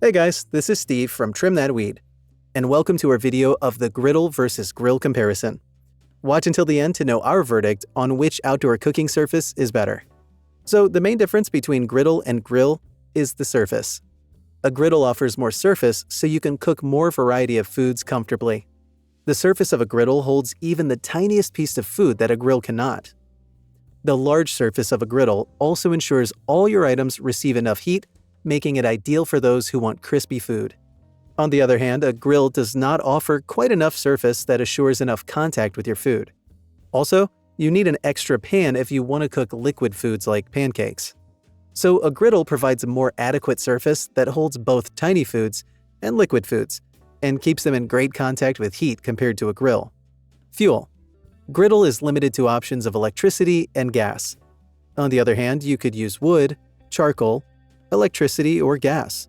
Hey guys, this is Steve from Trim That Weed, and welcome to our video of the griddle versus grill comparison. Watch until the end to know our verdict on which outdoor cooking surface is better. So the main difference between griddle and grill is the surface. A griddle offers more surface so you can cook more variety of foods comfortably. The surface of a griddle holds even the tiniest piece of food that a grill cannot. The large surface of a griddle also ensures all your items receive enough heat, making it ideal for those who want crispy food. On the other hand, a grill does not offer quite enough surface that assures enough contact with your food. Also, you need an extra pan if you want to cook liquid foods like pancakes. So a griddle provides a more adequate surface that holds both tiny foods and liquid foods, and keeps them in great contact with heat compared to a grill. Fuel. Griddle is limited to options of electricity and gas. On the other hand, you could use wood, charcoal, electricity, or gas.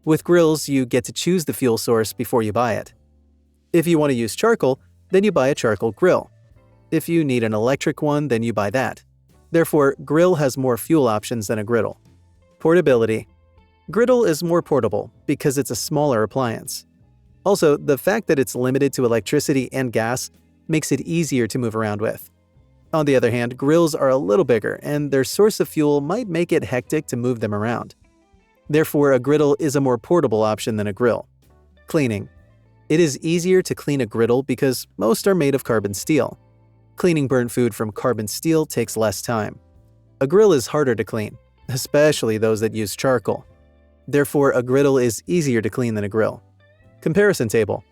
With grills, you get to choose the fuel source before you buy it. If you want to use charcoal, then you buy a charcoal grill. If you need an electric one, then you buy that. Therefore, grill has more fuel options than a griddle. Portability. Griddle is more portable because it's a smaller appliance. Also, the fact that it's limited to electricity and gas makes it easier to move around with. On the other hand, grills are a little bigger, and their source of fuel might make it hectic to move them around. Therefore, a griddle is a more portable option than a grill. Cleaning. It is easier to clean a griddle because most are made of carbon steel. Cleaning burnt food from carbon steel takes less time. A grill is harder to clean, especially those that use charcoal. Therefore, a griddle is easier to clean than a grill. Comparison table.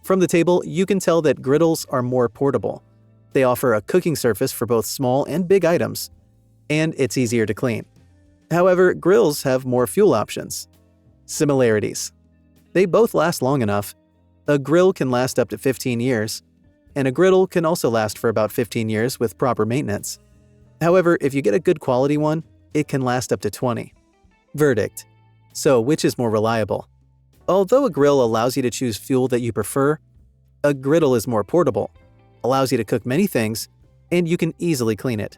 From the table, you can tell that griddles are more portable. They offer a cooking surface for both small and big items, and it's easier to clean. However, grills have more fuel options. Similarities. They both last long enough. A grill can last up to 15 years, and a griddle can also last for about 15 years with proper maintenance. However, if you get a good quality one, it can last up to 20. Verdict. So, which is more reliable? Although a grill allows you to choose fuel that you prefer, a griddle is more portable, allows you to cook many things, and you can easily clean it.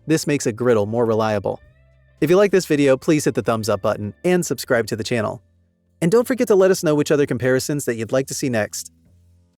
This makes a griddle more reliable. If you like this video, please hit the thumbs up button and subscribe to the channel. And don't forget to let us know which other comparisons that you'd like to see next.